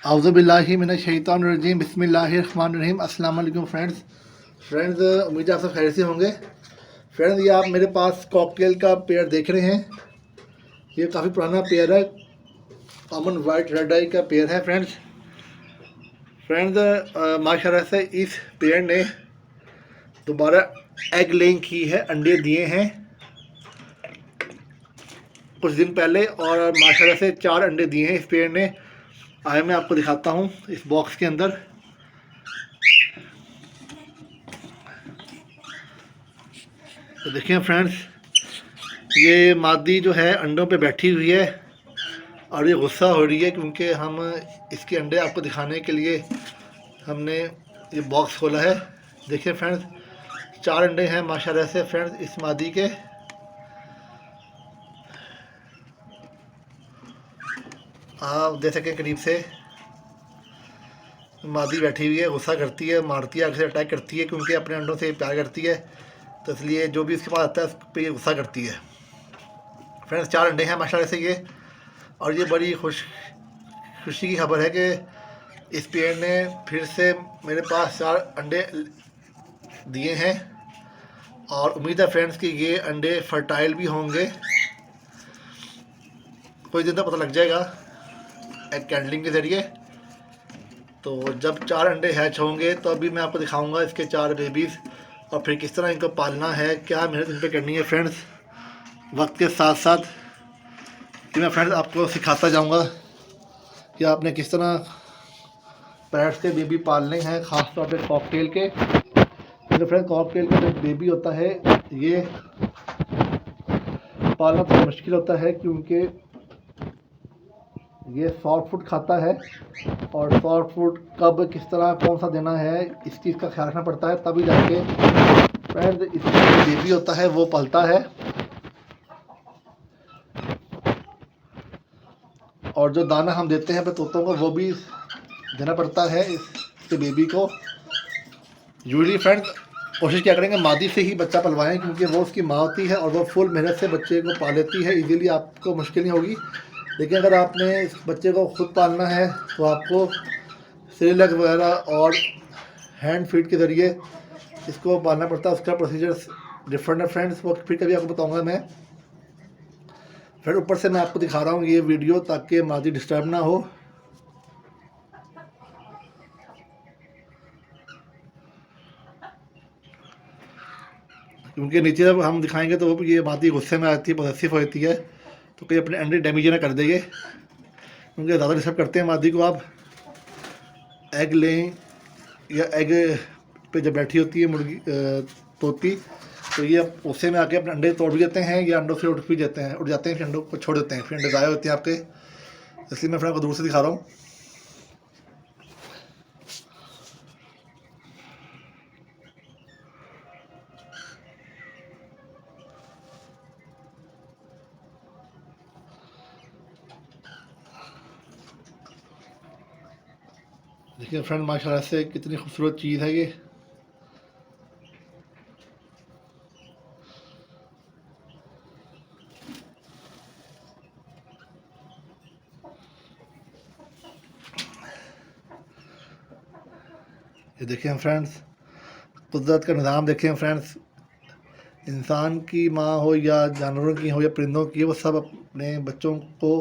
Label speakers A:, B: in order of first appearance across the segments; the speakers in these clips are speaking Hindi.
A: आउज़ुबिल्लाहि मिनश्शैतानिर्रजीम बिस्मिल्लाहिर्रहमानिर्रहीम। अस्सलाम वालेकुम फ्रेंड्स, उम्मीद है आप सब खैर से होंगे। फ्रेंड्स, ये आप मेरे पास कॉकटेल का पेयर देख रहे हैं। ये काफ़ी पुराना पेयर है, कॉमन वाइट रेड आई का पेयर है। फ्रेंड्स माशाल्लाह से इस पेयर ने दोबारा एग लेइंग की है, अंडे दिए हैं कुछ दिन पहले, और माशाल्लाह से 4 अंडे दिए हैं इस पेयर ने। आए मैं आपको दिखाता हूँ इस बॉक्स के अंदर। तो देखिए फ्रेंड्स, ये मादी जो है अंडों पे बैठी हुई है और ये गुस्सा हो रही है क्योंकि हम इसके अंडे आपको दिखाने के लिए हमने ये बॉक्स खोला है। देखिए फ्रेंड्स, 4 अंडे हैं माशाल्लाह से फ्रेंड्स इस मादी के। आप देख सकें करीब से, मादी बैठी हुई है, गुस्सा करती है, मारती है, आगे से अटैक करती है क्योंकि अपने अंडों से प्यार करती है, तो इसलिए जो भी इसके पास आता है उस पर ये गुस्सा करती है। फ्रेंड्स 4 अंडे हैं माशाल्लाह से ये, और ये बड़ी खुशी की खबर है कि इस पेड़ ने फिर से मेरे पास 4 अंडे दिए हैं, और उम्मीद है फ्रेंड्स कि ये अंडे फर्टाइल भी होंगे। कुछ दिन तक पता लग जाएगा एग कैंडलिंग के ज़रिए। तो जब 4 अंडे हैच होंगे तो अभी मैं आपको दिखाऊंगा इसके 4 बेबीज़, और फिर किस तरह इनको पालना है, क्या मेहनत इन पर करनी है फ्रेंड्स। वक्त के साथ साथ कि मैं फ्रेंड्स आपको सिखाता जाऊंगा कि आपने किस तरह पैरट्स के बेबी पालने हैं, ख़ास तौर पे कॉकटेल के। तो फ्रेंड्स कॉकटेल का जो बेबी होता है ये पालना थोड़ा मुश्किल होता है क्योंकि ये सॉफ्ट फूड खाता है, और सॉफ्ट फूड कब किस तरह कौन सा देना है इस चीज़ का ख्याल रखना पड़ता है, तभी जाके फ्रेंड्स इसका जो बेबी होता है वो पलता है। और जो दाना हम देते हैं अपने तोतों को वो भी देना पड़ता है इसके बेबी को। यूजली फ्रेंड्स कोशिश क्या करेंगे मादी से ही बच्चा पलवाएं क्योंकि वो उसकी माँ होती है और वो फुल मेहनत से बच्चे को पाल लेती है। इजीली आपको मुश्किल नहीं होगी, लेकिन अगर आपने इस बच्चे को खुद पालना है तो आपको सेरेलैक वगैरह और हैंड फीड के ज़रिए इसको पालना पड़ता है। उसका प्रोसीजर डिफरेंट है फ्रेंड्स, वो फिर कभी आपको बताऊँगा मैं। फिर ऊपर से मैं आपको दिखा रहा हूँ ये वीडियो ताकि मादी डिस्टर्ब ना हो। क्योंकि नीचे जब हम दिखाएंगे तो ये मादी गुस्से में आती है, पॉसेसिव होती है, तो कहीं अपने अंडे डैमेज ना कर देंगे क्योंकि ज़्यादा डिस्टर्ब करते हैं मादी को। आप एग लें या एग पे जब बैठी होती है मुर्गी तोती, तो ये गुस्से में आके अपने अंडे तोड़ भी देते हैं या अंडों से उठ जाते हैं, फिर अंडों को छोड़ देते हैं, फिर अंडे ज़ाया होते हैं आपके। इसलिए मैं फ्रेंड को दूर से दिखा रहा हूँ। देखिए फ्रेंड माशाल्लाह से कितनी खूबसूरत चीज़ है ये। ये देखिए हम फ्रेंड्स कुदरत का निज़ाम देखें फ्रेंड्स। इंसान की माँ हो या जानवरों की हो या परिंदों की, वो सब अपने बच्चों को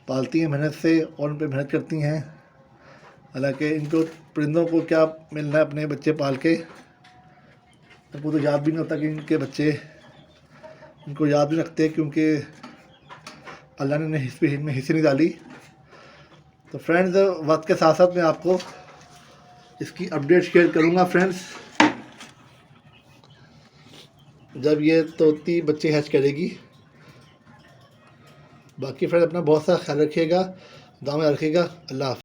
A: पालती हैं मेहनत से और उन पर मेहनत करती हैं। हालांकि इनको परिंदों को क्या मिलना है अपने बच्चे पाल के, उनको तो याद भी नहीं होता कि इनके बच्चे, इनको याद भी रखते क्योंकि अल्लाह ने इनमें हिस्से नहीं डाली। तो फ्रेंड्स वक्त के साथ साथ मैं आपको इसकी अपडेट शेयर करूंगा फ्रेंड्स जब ये तोती बच्चे हैच करेगी। बाकी फ्रेंड्स अपना बहुत सा ख्याल रखिएगा, दुआ में रखिएगा। अल्लाह हाफ़िज़।